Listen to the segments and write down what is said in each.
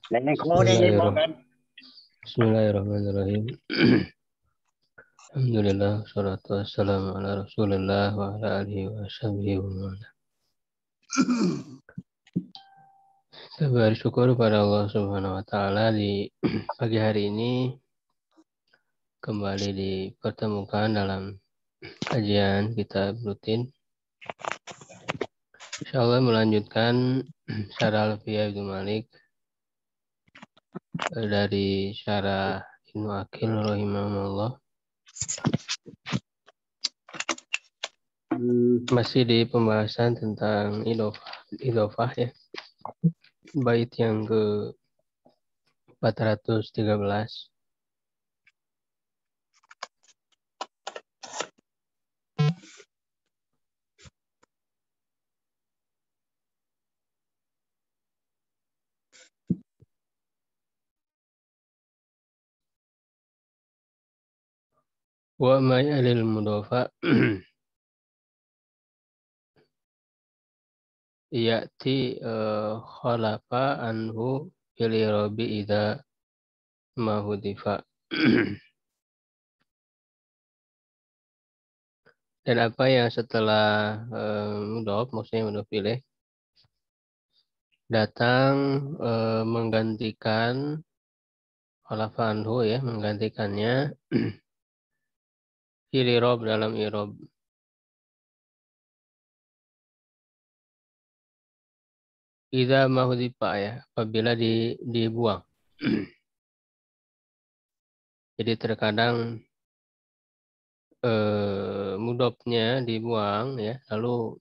Nenek kamu yang makan. Bismillahirrahmanirrahim. Alhamdulillah, salatu wassalamu ala Rasulillah wa ala alihi wa sahbihi wa man wala. Kita bersyukur pada Allah Subhanahu wa taala di pagi hari ini kembali dipertemukan dalam kajian kita rutin. Insyaallah melanjutkan syarah Alfiyah Ibnu Malik dari syarah Ibnu Aqil rahimahullah. Masih di pembahasan tentang idofah ya. Bait yang ke 413. Wa may alil mudofa ya'ti khalafa anhu fil irabi idza mahudifa. Dan apa yang setelah mudof, maksudnya mudof pilih, datang menggantikan khalafa anhu ya, menggantikannya fil irob dalam irob. Idza mahudifa ya, apabila dibuang. Jadi terkadang mudofnya dibuang ya, lalu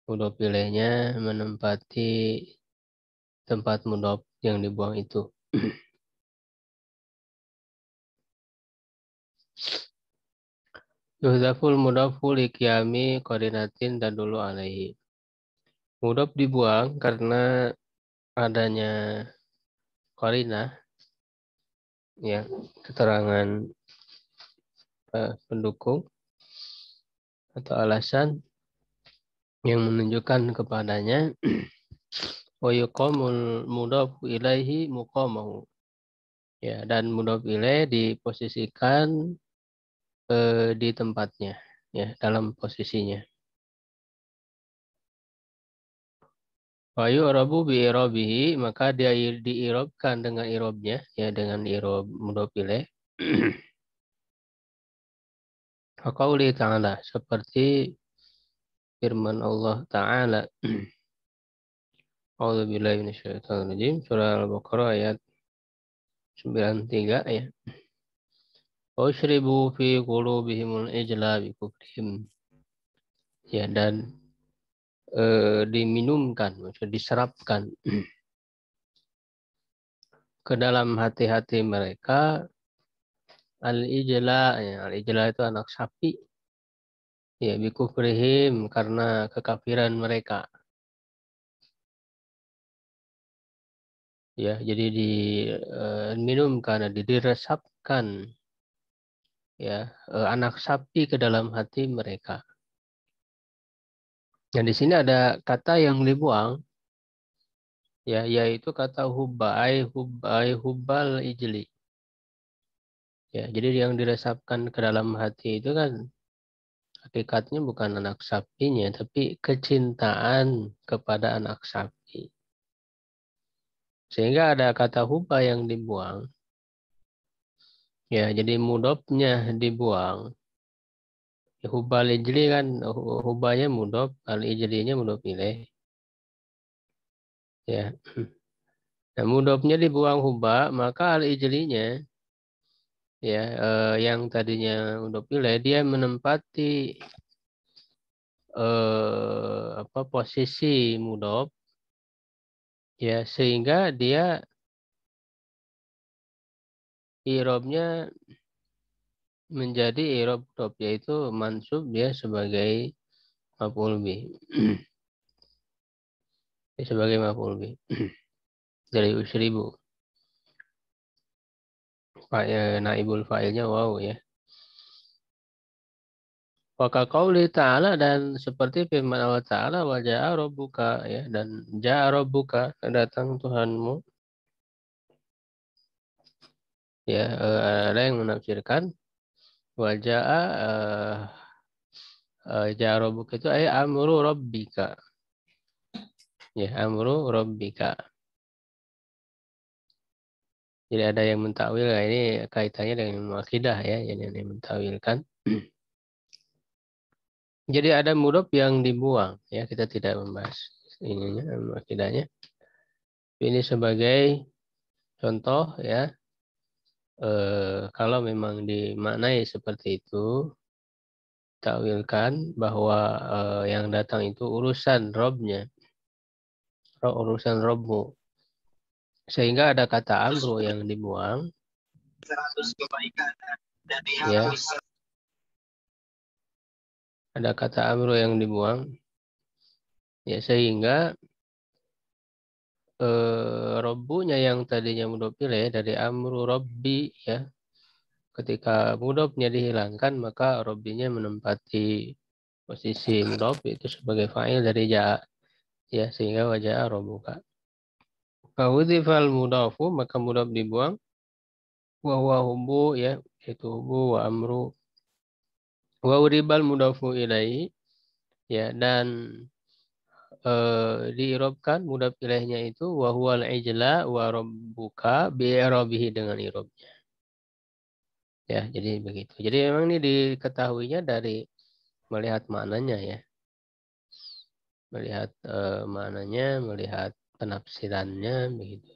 mudof pilihnya menempati tempat mudof yang dibuang itu. Yuhdaful mudofu liqiyami qarinatin tadullu alaihi. Mudof dibuang karena adanya qarinah ya, keterangan pendukung atau alasan yang menunjukkan kepadanya wa yuqamul mudhafu ilaihi muqamahu. Ya, dan mudhaf ilaih diposisikan di tempatnya ya, dalam posisinya. Wa yu'rabu bi irabihi, maka dia diirobkan dengan irobnya ya, dengan irob mudhaf ilaih. Qauli ta'ala, seperti firman Allah Ta'ala. A'udzubillahi minasyaitonir rajim, surah Al-Baqarah ayat 93 ya. Usyribu fi qulubihimul ijla bi kufrihim. Ya, dan diminumkan, maksudnya diserapkan ke dalam hati-hati mereka al-ijla ya, al-ijla itu anak sapi ya, bi kufrihim karena kekafiran mereka. Ya, jadi diminumkan, diresapkan ya, anak sapi ke dalam hati mereka. Dan di sini ada kata yang dibuang ya, yaitu kata hubbal ijli. Ya, jadi yang diresapkan ke dalam hati itu kan hakikatnya bukan anak sapinya, tapi kecintaan kepada anak sapi. Sehingga ada kata hubba yang dibuang. Ya, jadi mudofnya dibuang. Ya, hubbal ijli kan, hubbanya mudof, al ijlinya mudof ilaih. Ya. Nah, mudofnya dibuang hubba, maka al ijlinya ya, yang tadinya mudof ilaih, dia menempati posisi mudof ya, sehingga dia irobnya menjadi irob top, yaitu mansub dia sebagai maf'ul bih. Sebagai maf'ul bih dari usyribu. Naibul fa'ilnya wow ya. Maka qauli ta'ala, dan seperti firman Allah Ta'ala, wa ja'a rabbuka ya, dan ja'a rabbuka, datang Tuhanmu Ya, ada yang menafsirkan wajaa jaa rabbuka itu amru rabbika. Ya, amru rabbika. Jadi ada yang mentakwil, ya, ini kaitannya dengan ilmu akidah ya, jadi ada yang mentakwilkan. Jadi ada mudhof yang dibuang ya, kita tidak membahas ininya ilmu akidahnya. Ini sebagai contoh ya, kalau memang dimaknai seperti itu, takwilkan bahwa yang datang itu urusan Robnya, urusan Robmu. Sehingga ada kata amru yang dibuang, 100 kebaikan dan ya, ada kata amru yang dibuang, ya sehingga robbunya yang tadinya mudhof ilaih dari amru robbi ya, ketika mudhofnya dihilangkan maka robbinya menempati posisi mudhof itu sebagai fa'il dari ja ya, sehingga wajah robbuka. Fahudhifal mudhofu maka mudhof dibuang, wa huwa hubbu ya, itu hubbu wa amru, wa uribal mudhofu ilaih ya, dan diirobkan mudhof ilaihnya itu wa huwal ijla wa rabbuka bi i'rabihi dengan irobnya. Ya, jadi begitu. Jadi memang ini diketahuinya dari melihat maknanya ya. Melihat maknanya, melihat penafsirannya begitu.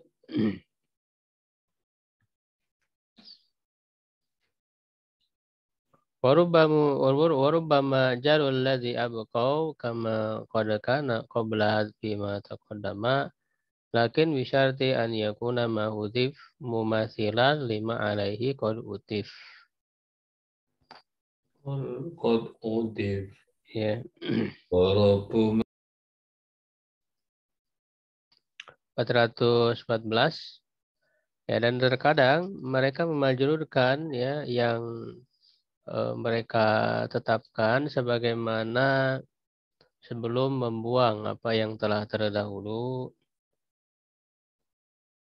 Warubbama jarul ladzi abqau kama qad kana qabla hadfi ma taqaddama lakin bisyarti an yakuna ma hudif mumathilan lima alaihi qad utif. Qad udif. Ya. Walaupun 414 ya, dan terkadang mereka memajrurkan ya yang mereka tetapkan sebagaimana sebelum membuang apa yang telah terdahulu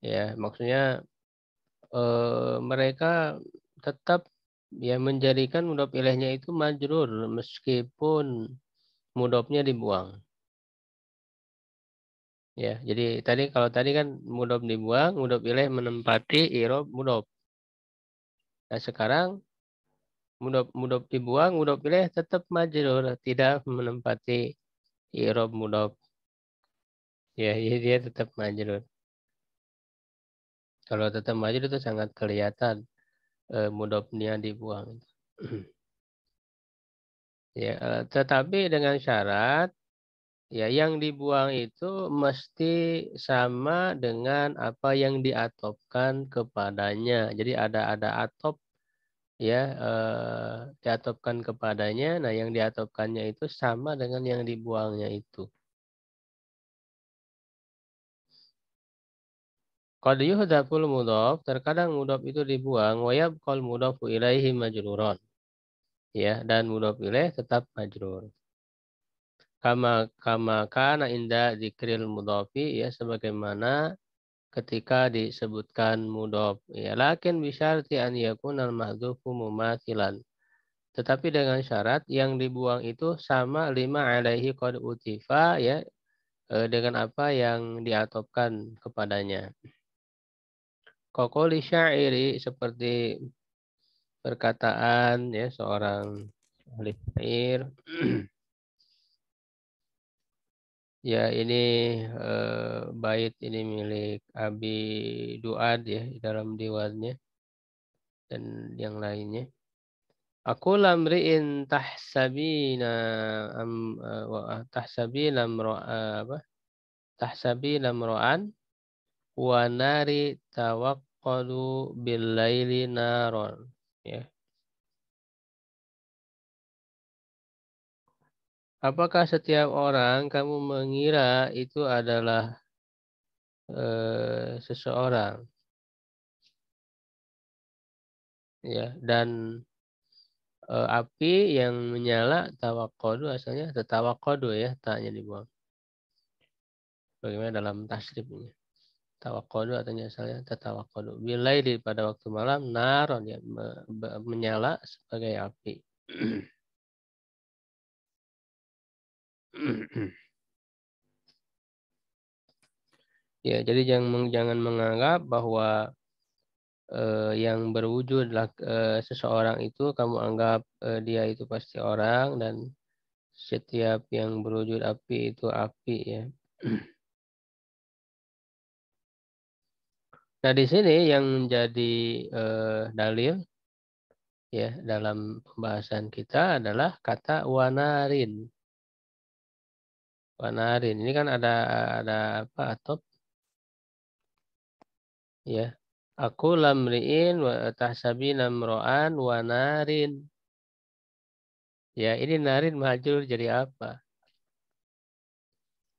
ya, maksudnya mereka tetap ya menjadikan mudhof ilaihnya itu majrur meskipun mudhofnya dibuang ya. Jadi kalau tadi kan mudhof dibuang, mudhof ilaih menempati i'rab mudhof. Nah, sekarang mudhof dibuang, mudhof ilaih tetap majrur, tidak menempati i'rab mudhof. Ya, jadi dia tetap majrur. Kalau tetap majrur itu sangat kelihatan mudhofnya dibuang. Ya, tetapi dengan syarat ya yang dibuang itu mesti sama dengan apa yang diatopkan kepadanya. Jadi ada atop ya, diatopkan kepadanya. Nah, yang diatopkannya itu sama dengan yang dibuangnya itu. Qad yuhdaful mudhaf, terkadang mudhaf itu dibuang, wa yabqal mudhafu ilaihi majruran. Ya, dan mudhaf ilaih tetap majrur. Kama kana inda dzikril mudhafi ya, sebagaimana ketika disebutkan mudhaf ya, lakin bisyarti an yakunal mahdhufu mumathilan. Tetapi dengan syarat yang dibuang itu sama lima alaihi qad utifa ya, dengan apa yang diatopkan kepadanya. Qoqoli syairi, seperti perkataan ya seorang ahli syair. Ya, ini bait ini milik Abi Duad ya dalam diwannya dan yang lainnya. Aku lamriin tahsabina tahsabina apa? Tahsabina mro'an wa nari tawaqqadu bil laili naron. Ya. Apakah setiap orang kamu mengira itu adalah seseorang ya, dan api yang menyala tawakodu, asalnya tetawakodu ya, taknya dibuang bagaimana dalam tasrifnya, Tatawaqqadu artinya asalnya tatawaqqadu. Bilaili pada waktu malam, naron ya menyala sebagai api. Ya, jadi jangan menganggap bahwa yang berwujud seseorang itu kamu anggap dia itu pasti orang, dan setiap yang berwujud api itu api ya. Nah, di sini yang menjadi dalil ya dalam pembahasan kita adalah kata wanarin. Wanarin ini kan ada apa atop ya. Aku lamriin wa tahsabina mro'an wanarin. Ya, ini narin majrur jadi apa?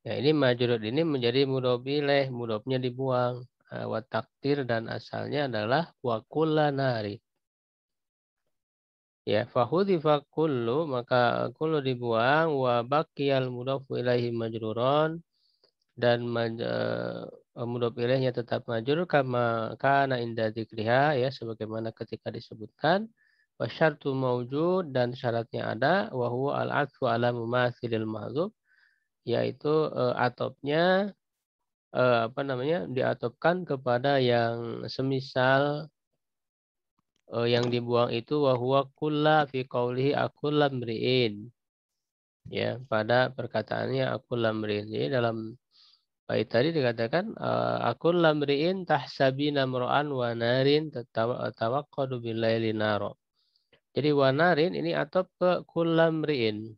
Ya, ini majrur ini menjadi mudhof ilaih, mudhofnya dibuang. Wa takdir dan asalnya adalah wa kulla nari. Ya, fahudifa kullu, maka kullu dibuang, wa baqiyal mudhofu ilaihi majruron, dan mudhof ilaihnya tetap majrur kama kana inda dzikriha ya, sebagaimana ketika disebutkan. Wa syartu maujud, dan syaratnya ada, wa huwa al-'atfu ala mumatsilil mahdzuf, yaitu atopnya diatopkan kepada yang semisal yang dibuang itu, wa huwa kulla fi qaulihi aqul lamriin ya, pada perkataannya aqul lamriin. Jadi dalam bait tadi dikatakan aqul lamriin tahsabina mro'an wa narin tawaqqadu bil laili naro. Jadi wa narin ini atop ke kullamriin.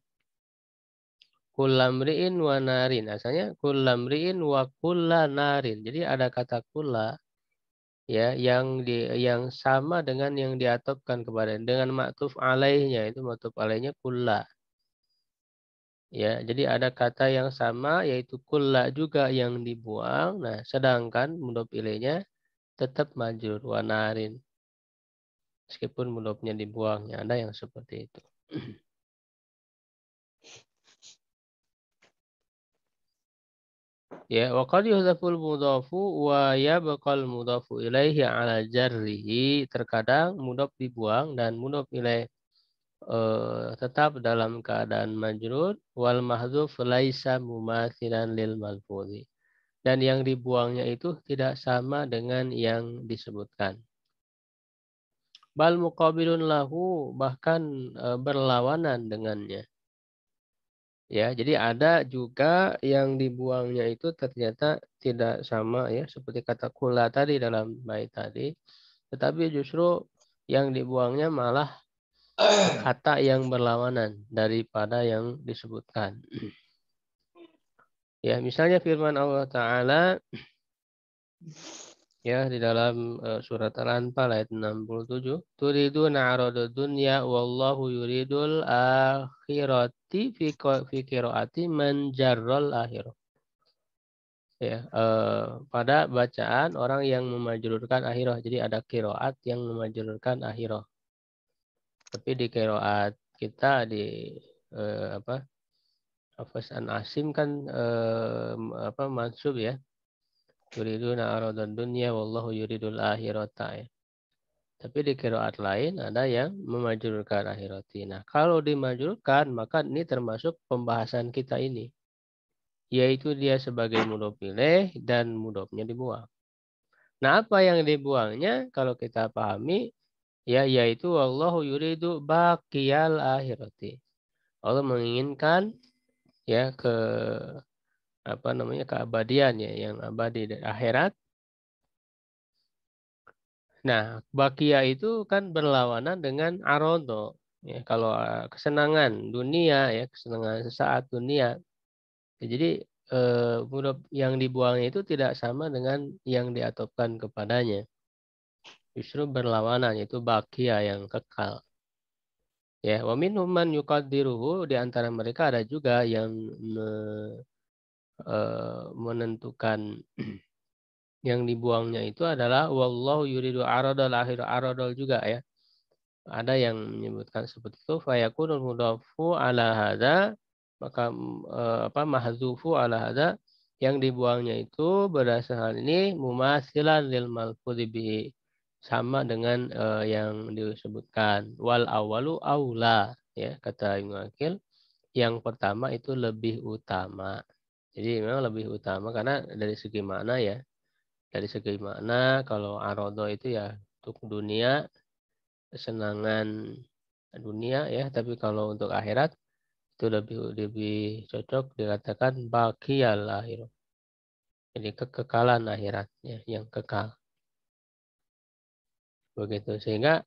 Kullamriin wa narin. Asalnya kullamriin wa kulla narin. Jadi ada kata kulla ya yang sama dengan yang diatopkan kepada dengan maktuf alaihnya, itu maktuf alaihnya kulla. Ya, jadi ada kata yang sama yaitu kulla juga yang dibuang. Nah, sedangkan mudhof ilaihnya tetap majrur wa narin. Meskipun mudhofnya dibuang, ya ada yang seperti itu. Ya, wa qad yuhdhaful mudhafu wa yabqal mudhafu ilaihi ala jarrihi. Terkadang mudhaf dibuang dan mudhaf ilaih tetap dalam keadaan majrur, wal mahdzuf laisa mumatsilan lil malfudhi. Dan yang dibuangnya itu tidak sama dengan yang disebutkan. Bal muqabilun lahu, bahkan berlawanan dengannya. Ya, jadi ada juga yang dibuangnya itu ternyata tidak sama ya, seperti kata kula tadi dalam bait tadi, tetapi justru yang dibuangnya malah kata yang berlawanan daripada yang disebutkan. Ya, misalnya firman Allah Ta'ala ya di dalam surat Al-Anfal ayat 67, turiduna aradud dunya wallahu yuridul akhirati fi qiraati man jarral akhirah. Ya, pada bacaan orang yang memajrurkan akhirah. Jadi ada qiraat yang memajrurkan akhirah. Tapi di qiraat kita di Hafaz an Asim kan mansub ya. Yuriduna aradad dunya wallahu yuridul akhirata ya. Tapi di qiraat lain ada yang memajrurkan akhirati. Nah, kalau dimajrurkan maka ini termasuk pembahasan kita ini. Yaitu dia sebagai mudhof ilaih dan mudhofnya dibuang. Nah, apa yang dibuangnya kalau kita pahami ya, yaitu wallahu yuridu baqiyal akhirati. Allah menginginkan ya keabadian ya, yang abadi dari akhirat. Nah, bakia itu kan berlawanan dengan arodo. Ya, kalau kesenangan dunia ya, kesenangan sesaat dunia. Ya, jadi mudhof yang dibuangnya itu tidak sama dengan yang diatopkan kepadanya. Justru berlawanan, yaitu bakia yang kekal. Ya, wa minhum man yuqaddiruhu, di antara mereka ada juga yang menentukan yang dibuangnya itu adalah wallahu yuridu aradal akhir aradal juga ya. Ada yang menyebutkan seperti itu, fayakunul mudhafu ala hadza, maka mahzufu ala hadza yang dibuangnya itu berdasar hal ini mumatsilan lil malfudzi bihi, sama dengan yang disebutkan. Wal awalu aula, ya kata Ibnu Aqil, yang pertama itu lebih utama. Jadi memang lebih utama karena dari segi makna ya. Dari segi makna kalau arodo itu ya untuk dunia, kesenangan dunia ya, tapi kalau untuk akhirat itu lebih cocok dikatakan baqiyal akhir. Jadi kekekalan akhiratnya yang kekal. Begitu. Sehingga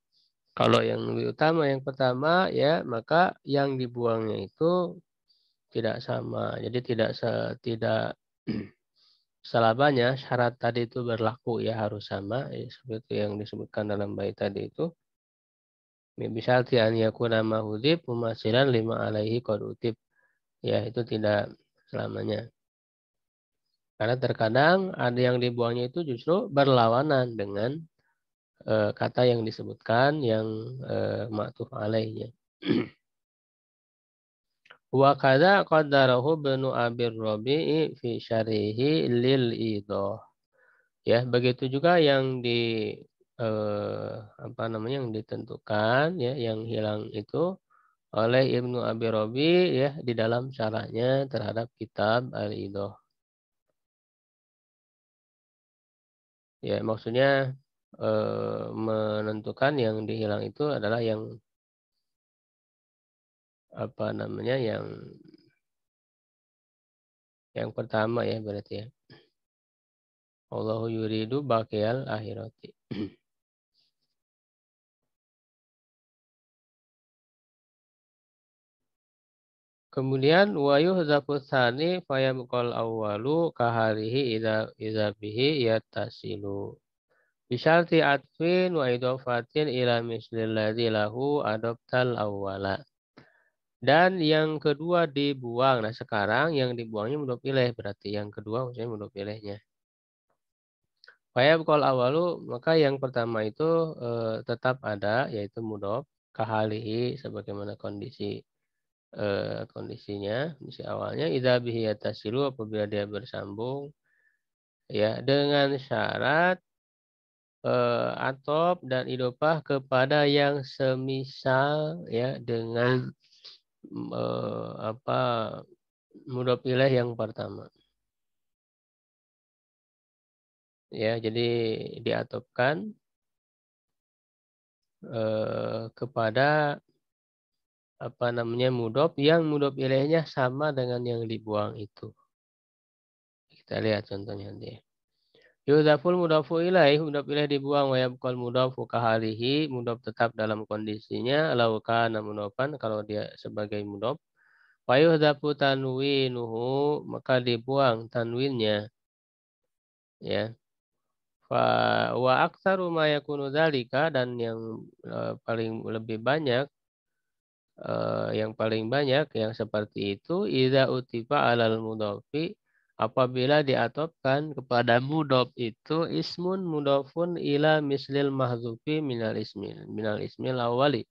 kalau yang lebih utama yang pertama ya, maka yang dibuangnya itu tidak sama. Jadi tidak selamanya syarat tadi itu berlaku ya, harus sama ya, seperti yang disebutkan dalam bait tadi itu. Misal tian yakuna mahudib mumasilan lima alaihi qad utib. Ya, itu tidak selamanya. Karena terkadang ada yang dibuangnya itu justru berlawanan dengan kata yang disebutkan yang ma'tuf alaihnya. Wa kadza qaddarahu Ibnu Abir Rabi'i fi syarihi lil idah. Ya, begitu juga yang yang ditentukan ya, yang hilang itu oleh Ibnu Abi Rabi ya di dalam syarahnya terhadap kitab Al-Idah. Ya, maksudnya menentukan yang dihilang itu adalah yang yang pertama ya berarti ya. Allahu yuridu baqiyal akhirati. Kemudian wa yuhdzafu tsani fayabqal awwalu kaharihi idza bihi yattasilu. Bisyarti atfin wa idofatin ila mislil ladzi lahu adoptal awwala. Dan yang kedua dibuang. Nah sekarang yang dibuangnya mudhof ilaih, berarti yang kedua maksudnya mudhof ilaihnya. Fayabqal awwalu, maka yang pertama itu tetap ada, yaitu mudhof kahalihi sebagaimana kondisinya, kondisi awalnya, idza bihi yattasilu, apabila dia bersambung ya dengan syarat atop dan idopah kepada yang semisal ya dengan mudhof ilaih yang pertama. Ya, jadi diatopkan kepada mudhof yang mudhof ilaihnya sama dengan yang dibuang itu. Kita lihat contohnya nanti. Yudhaful mudhafu ilaih, mudhaf ilaih dibuang, wa yabqal mudhafu kahalihi, mudhaf tetap dalam kondisinya, lau kana mudhafan, kalau dia sebagai mudhaf. Wa yuhdhafu tanwinuhu, maka dibuang tanwinnya. Ya. Wa aktsaru ma yakunu dzalika, dan yang paling banyak yang seperti itu idza utifa alal mudhafi, apabila diatopkan kepada mudhof itu ismun mudhofun ila mislil mahzufi minal ismil awali.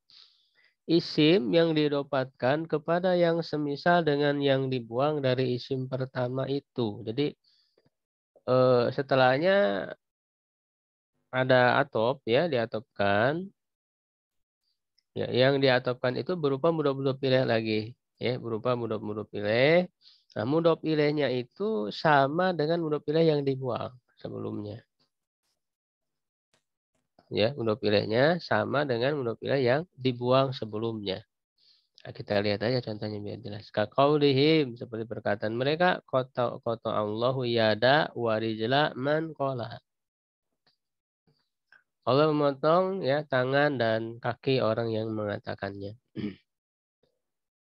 Isim yang didapatkan kepada yang semisal dengan yang dibuang dari isim pertama itu. Jadi setelahnya ada atop ya, diatopkan. Ya, yang diatopkan itu berupa mudhof ilaih lagi. Ya, berupa mudhof ilaih. Nah, mudhof ilaihnya itu sama dengan mudhof ilaih yang dibuang sebelumnya. Ya, mudhof ilaihnya sama dengan mudhof ilaih yang dibuang sebelumnya. Nah, kita lihat aja contohnya biar jelas. Kaqaulihim, seperti perkataan mereka, qata Allahu yada wa rijla man qala. Allah memotong ya tangan dan kaki orang yang mengatakannya.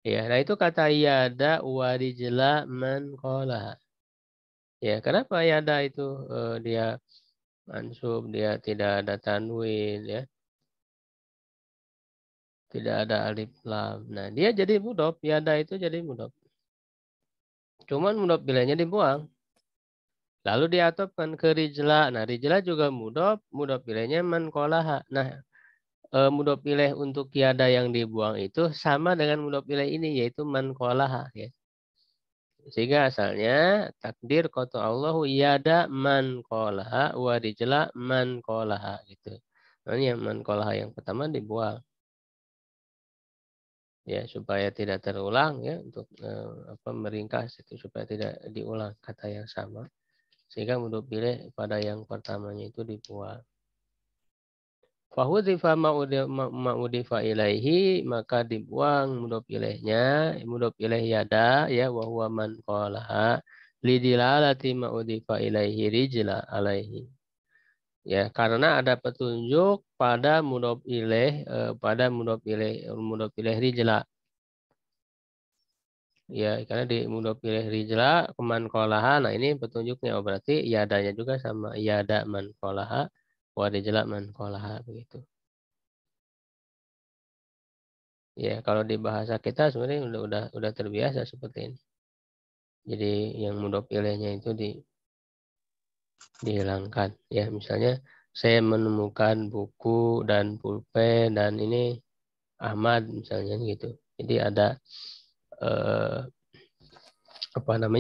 Ya, nah itu kata yada wa rijla man qala. Ya, kenapa yada itu dia mansub, dia tidak ada tanwin ya. Tidak ada alif lam. Nah, dia jadi mudhof, yada itu jadi mudhof. Cuman mudhof ilaihnya dibuang. Lalu diatopkan ke rijla. Nah, rijla juga mudhof ilaihnya man qalaha. Nah, mudhof ilaih untuk yada yang dibuang itu sama dengan mudhof ilaih ini, yaitu man qalaha ya. Sehingga asalnya takdir qata Allahu yada man qalaha wa rijla man qalaha gitu. Makanya man qalaha yang pertama dibuang. Ya, supaya tidak terulang ya untuk meringkas itu supaya tidak diulang kata yang sama. Sehingga mudhof ilaih pada yang pertamanya itu dibuang. Fahudhifa ma'udifa ilaihi, maka dibuang mudhof ilaihnya, mudhof ilaih yada ya wa huwa man qalaha lidilalati ma'udifa ilaihi rijla alaihi. Ya, karena ada petunjuk pada mudhof ilaih mudhof ilaih rijla. Ya, karena di mudhof ilaih rijla man qalaha, nah ini petunjuknya, berarti yadanya juga sama yada man qalaha wa rijla man qalaha begitu. Ya, kalau di bahasa kita sebenarnya udah terbiasa seperti ini. Jadi yang mudhof ilaihnya itu dihilangkan. Ya, misalnya saya menemukan buku dan pulpen dan ini Ahmad misalnya gitu. Jadi ada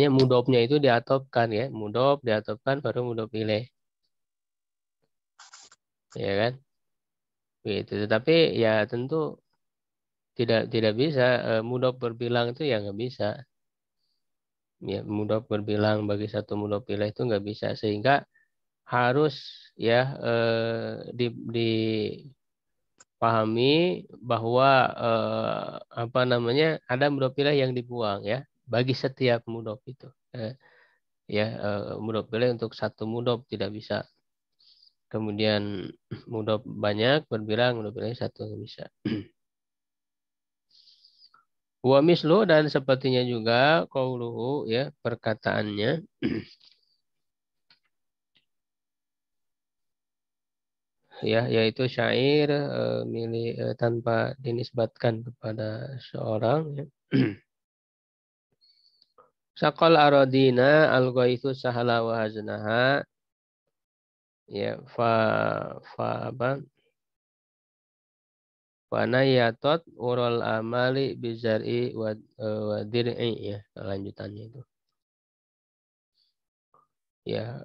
mudhofnya itu diatofkan ya, mudhof diatofkan baru mudhof ilaih. Ya kan? Begitu. Tetapi ya tentu tidak bisa mudhof berbilang itu ya nggak bisa. Ya, mudhof berbilang bagi satu mudhof ilaih itu nggak bisa, sehingga harus ya dipahami bahwa ada mudhof ilaih yang dibuang ya bagi setiap mudhof itu. Mudhof ilaih untuk satu mudhof tidak bisa. Kemudian mudhof banyak berbilang mudhof ilaih satu nggak bisa. Wa mislu, dan sepertinya juga qauluhu ya perkataannya ya, yaitu syair tanpa dinisbatkan kepada seorang ya. Saqal aradina al-ghaithu sahala wa haznaha ya nayatot ural amali bizar'i wa dir'i ya, lanjutannya itu. Ya,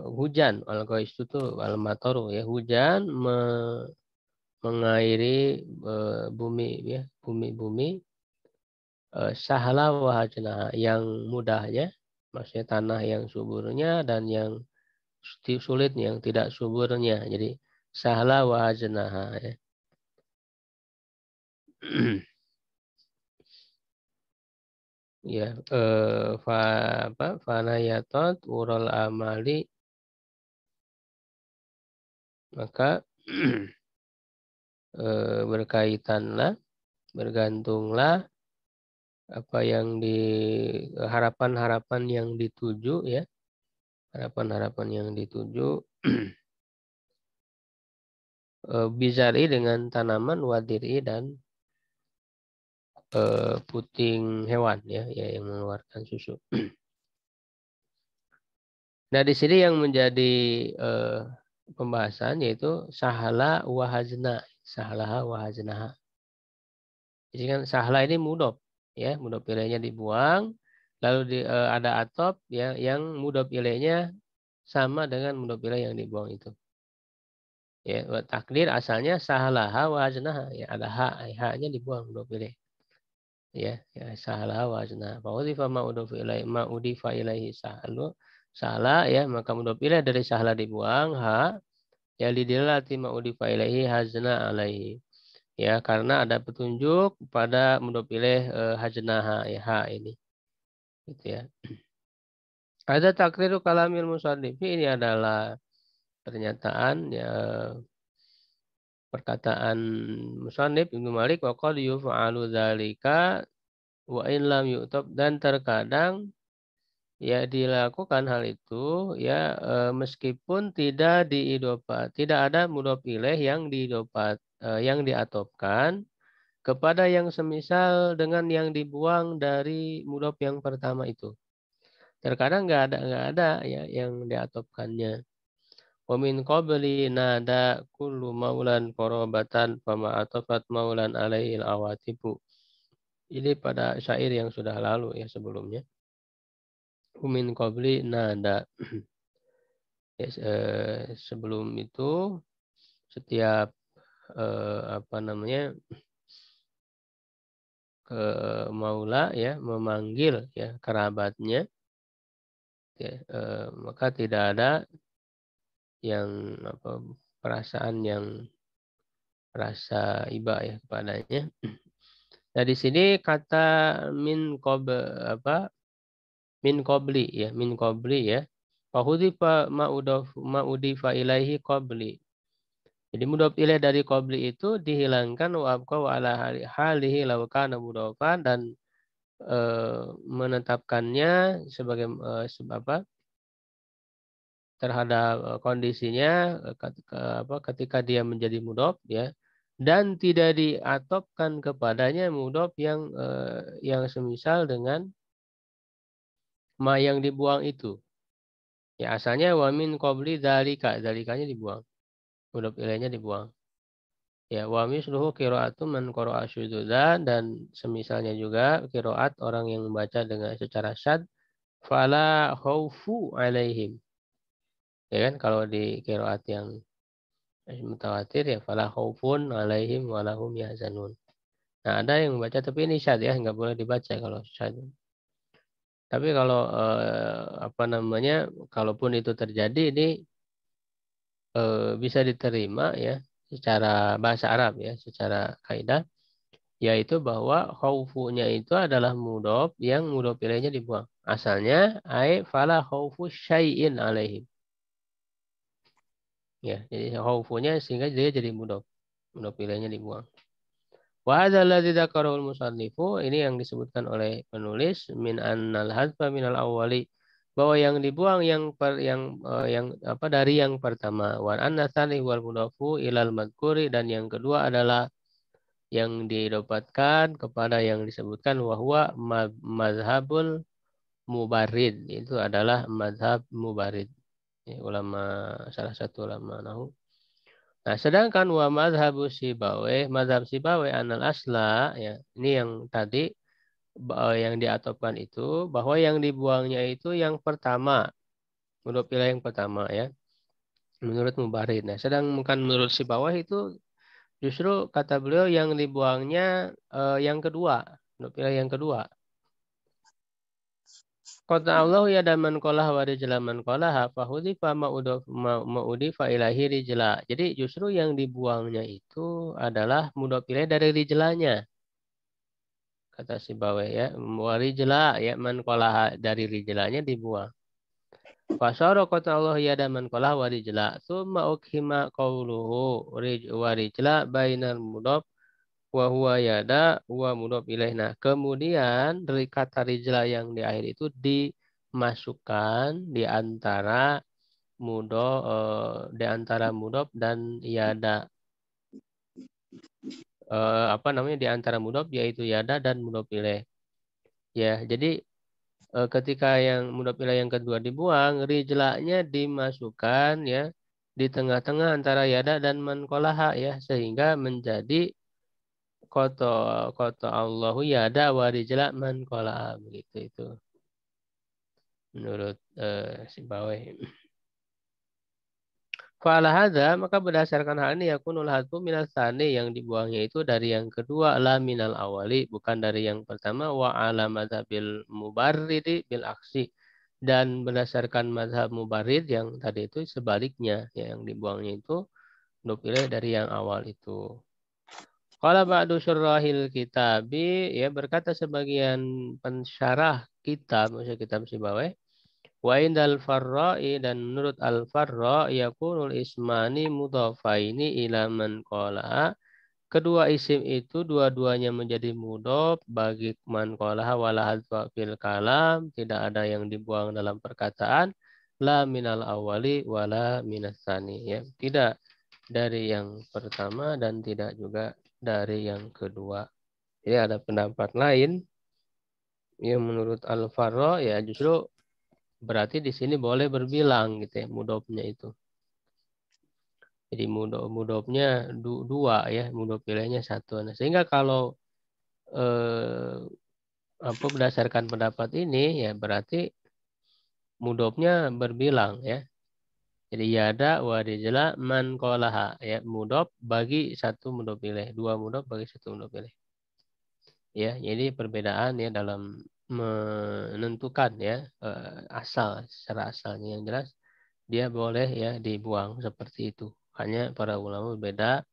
hujan al-ghaithu itu al-mataru ya, hujan mengairi bumi ya, bumi sahala wa hajnaha, yang mudahnya maksudnya tanah yang suburnya dan yang sulitnya yang tidak suburnya. Jadi sahala wa hajnaha ya. Ya, fanayatot ural amali, maka berkaitanlah, bergantunglah apa yang harapan-harapan yang dituju ya, harapan-harapan yang dituju bizari dengan tanaman, wadiri dan puting hewan ya, yang mengeluarkan susu. Nah, di sini yang menjadi pembahasan yaitu sahala wa hazna, sahala wa haznaha. Jadi kan sahala ini mudhof ya, mudhof ilaihnya dibuang, lalu ada atop ya yang mudhof ilaihnya sama dengan mudhof ilaih yang dibuang itu. Ya, takdir asalnya sahalaha wa haznaha ya, ada haknya dibuang mudhof ilaih. Ya, sahala wa haznaha. Fa udhifa ma'udifa ilaihi sahala ya, maka mudhof ilaih dari sahala dibuang, ya lidilati ma'udifa ilaihi hazna alaihi. Ya, karena ada petunjuk pada mudhof ilaih haznaha ya, ini. Gitu ya. Ada takriru kalamil musannif, ini adalah pernyataan ya, perkataan musannif Ibnu Malik, wa qad yuf'alu dzalika wa in lam yu'tab, dan terkadang ya dilakukan hal itu ya meskipun tidak ada mudhof ilaih yang yang diatofkan kepada yang semisal dengan yang dibuang dari mudhof yang pertama itu. Terkadang nggak ada ya yang diatofkannya. Wa min qabli nada kullu maulan qarabatan fama atafat maulan alaihi awatibu. Ini pada syair yang sudah lalu ya sebelumnya. min qabli nada. Ya, sebelum itu setiap apa namanya ke maula ya memanggil ya kerabatnya ya, maka tidak ada yang apa perasaan yang rasa iba ya kepadanya. Nah di sini kata min qabli ya min qabli ya. Fahudifa ma'udifa ilaihi qabli. Jadi mudhof ilaih dari qabli itu dihilangkan wa abqa wa ala halihi law kana mudhofan dan menetapkannya sebagai apa terhadap kondisinya ketika dia menjadi mudhof ya dan tidak diatopkan kepadanya mudhof yang semisal dengan ma yang dibuang itu. Ya asalnya wa min qabli dzalika, dzalikanya dibuang. Mudhof ilaihnya dibuang. Ya wa misluhu qiraatu man qara'a syudzudzan dan semisalnya juga qiraat orang yang membaca dengan secara syad fala khaufu alaihim. Ya kan kalau di qiraat yang mutawatir ya fala khaufun alaihim walahum yahzanun. Nah, ada yang membaca tapi ini syad ya, nggak boleh dibaca kalau syad. Tapi kalau apa namanya, kalaupun itu terjadi ini bisa diterima ya secara bahasa Arab ya, secara kaidah yaitu bahwa khaufunya itu adalah mudhof yang mudhof ilaihnya dibuang. Asalnya ai fala khaufu syai'in alaihim. Ya, jadi khaufunya sehingga dia jadi mudhof. Mudhof ilaihnya dibuang. Wa hadzal ladzi dzakarahul musannifu, ini yang disebutkan oleh penulis min annal hadfa minal awwali, bahwa yang dibuang yang apa dari yang pertama, wa anna tsani wal mudhafu ilal madhkuri, dan yang kedua adalah yang didapatkan kepada yang disebutkan wahwa mazhabul mubarid, itu adalah mazhab mubarid ya, salah satu ulama nahwu. Nah, sedangkan wa mazhabu Sibawayh, mazhab Sibawayh anal asla ya, ini yang tadi yang diatopkan itu bahwa yang dibuangnya itu yang pertama, menurut pilih yang pertama ya, menurut Mubarid. Nah, sedangkan menurut Sibawayh itu justru kata beliau yang dibuangnya yang kedua, menurut pilih yang kedua. Kota Allah ya dan man qalah wa rijla man qalah fahudifa ma'udifa ilahi rijla. Jadi justru yang dibuangnya itu adalah mudhof ilaih dari rijlanya. Kata si Bawe ya, wa rijla ya man qalah dari rijlanya dibuang. Fasara kota Allah ya dan man qalah wa rijla. Tsumma ukhima qawluhu wa rijla bainal mudhof wa huwa yada wa mudhof ilaih. Nah, kemudian dari kata rijla yang di akhir itu dimasukkan di antara mudhof dan yada. Apa namanya di antara mudhof yaitu yada dan mudhof ilaih. Ya, jadi ketika yang mudhof ilaih yang kedua dibuang, rijlanya dimasukkan ya di tengah-tengah antara yada dan man qalaha ya sehingga menjadi Koto Allahu yada wa rijla man qala, begitu itu menurut Sibawayh. Fa'ala hadza, maka berdasarkan hal ini yakunul hadfu minal tsani, yang dibuangnya itu dari yang kedua, la minal awali, bukan dari yang pertama, wa ala madhabil mubarridi bil aksi, dan berdasarkan madhab mubarrid yang tadi itu sebaliknya ya, yang dibuangnya itu nukilnya dari yang awal itu. Qala ba'du syurrahil kitabi, ya berkata sebagian pensyarah kitab, maksudnya kitab Sibawayh, wa indal farra'i, dan menurut al-farra' yakunul ismani mudhafaini ila man qala, kedua isim itu dua-duanya menjadi mudhaf bagi man qala wala hadfa fil kalam, tidak ada yang dibuang dalam perkataan, la minal awali wala minas tsani ya, tidak dari yang pertama dan tidak juga dari yang kedua. Jadi ada pendapat lain yang menurut Al-Farra ya justru berarti di sini boleh berbilang gitu ya mudhofnya itu. Jadi mudhofnya dua ya, mudhof ilaihnya satu. Nah, sehingga kalau berdasarkan pendapat ini ya berarti mudhofnya berbilang ya. Jadi yada wa rijla man qalaha ya, mudhof bagi satu mudhof ilaih, dua mudhof bagi satu mudhof ilaih. Ya, jadi perbedaan ya dalam menentukan ya asal, secara asalnya yang jelas dia boleh ya dibuang seperti itu. Hanya para ulama berbeda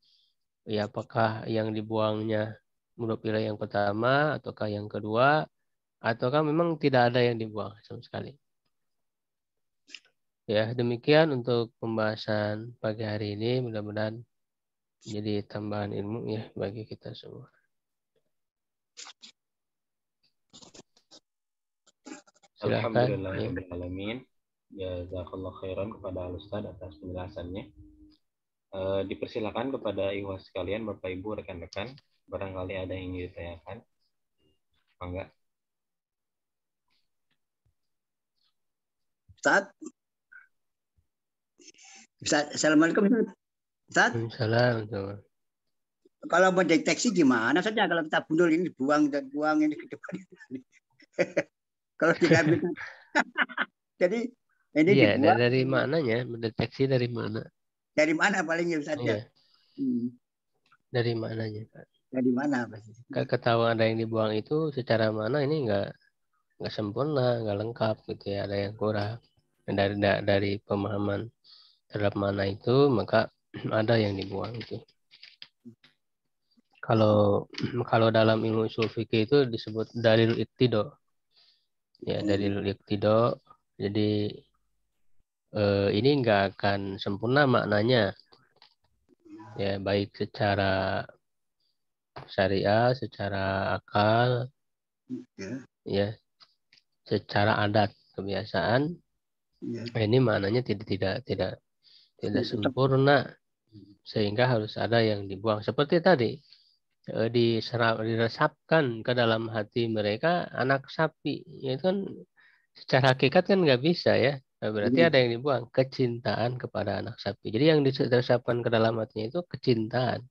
ya, apakah yang dibuangnya mudhof ilaih yang pertama ataukah yang kedua, ataukah memang tidak ada yang dibuang sama sekali. Ya, demikian untuk pembahasan pagi hari ini. Mudah-mudahan jadi tambahan ilmu ya bagi kita semua. Silakan. Alhamdulillahirrahmanirrahim. Jazakallah khairan kepada Al-Ustaz atas penjelasannya. Dipersilakan kepada ikhwas sekalian, Bapak Ibu, rekan-rekan, barangkali ada yang ingin ditanyakan. Enggak? Ustaz, Assalamualaikum Ustaz. Assalamualaikum. Kalau mendeteksi gimana saja kalau kita bundul ini buang ini ke depan. Kalau tidak bisa. Jadi ini iya, dibuang. dari mananya? Mendeteksi dari mana? Dari mana palingnya Ustaz? Iya. Dari mananya, Pak? Dari mana pasti? Ketahuan ada yang dibuang itu secara mana ini enggak sempurna, enggak lengkap gitu ya, ada yang kurang. Dan dari pemahaman terhadap mana itu, maka ada yang dibuang itu. Kalau dalam ilmu ushul fikih itu disebut dalil iqtido. Ya, dalil iqtido. Jadi ini enggak akan sempurna maknanya. Ya, baik secara syariah, secara akal, ya, secara adat kebiasaan. Ini maknanya tidak sempurna, sehingga harus ada yang dibuang. Seperti tadi diresapkan ke dalam hati mereka anak sapi, itu kan secara hakikat kan nggak bisa ya. Berarti ada yang dibuang, kecintaan kepada anak sapi. Jadi yang diresapkan ke dalam hatinya itu kecintaan.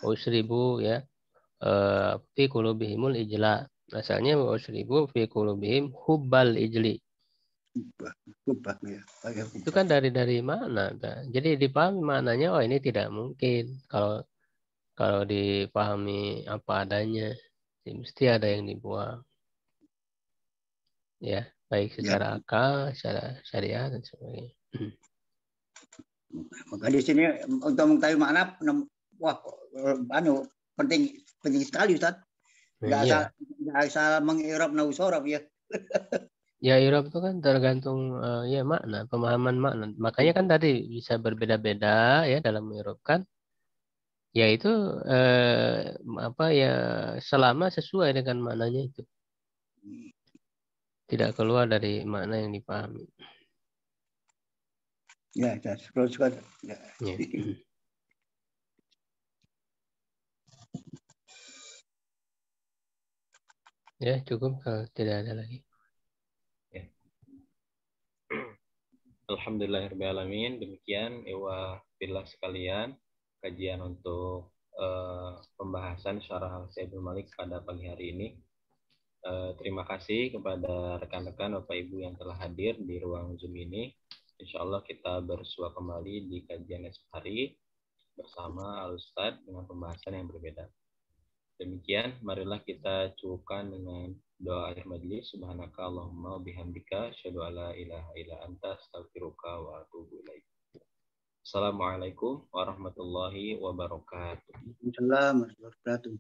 Usribu ya, fi qulubihimul ijla. Asalnya usribu fi qulubihim hubbal ijli. Itu kan dari mana? Jadi dipahami maknanya, oh ini tidak mungkin kalau dipahami apa adanya, mesti ada yang dibuang. Ya, baik secara akal, secara syariah dan sebagainya. Maka di sini untuk mengetahui makna, wah, penting sekali Ustaz. Nggak asal mengirab nausorob ya. Ya, irab itu kan tergantung ya makna, pemahaman makna. Makanya kan tadi bisa berbeda-beda ya dalam irab kan. Yaitu selama sesuai dengan maknanya itu. Tidak keluar dari makna yang dipahami. Ya, sekali. Ya. Ya, cukup kalau tidak ada lagi. Ya. Alhamdulillahirrahmanirrahim. Demikian Ewa Billah sekalian, kajian untuk pembahasan syarah Al-Sayyidul Malik pada pagi hari ini. Terima kasih kepada rekan-rekan Bapak Ibu yang telah hadir di ruang Zoom ini. Insya Allah kita bersua kembali di kajian esok hari bersama Al-Ustadz dengan pembahasan yang berbeda. Demikian, marilah kita cukupkan dengan doa akhir majelis. Subhanaka Allahumma bihamdika asyhadu alla ilaha illa anta astaghfiruka wa atubu ilaik. Assalamualaikum warahmatullahi wabarakatuh. Waalaikumsalam warahmatullahi wabarakatuh.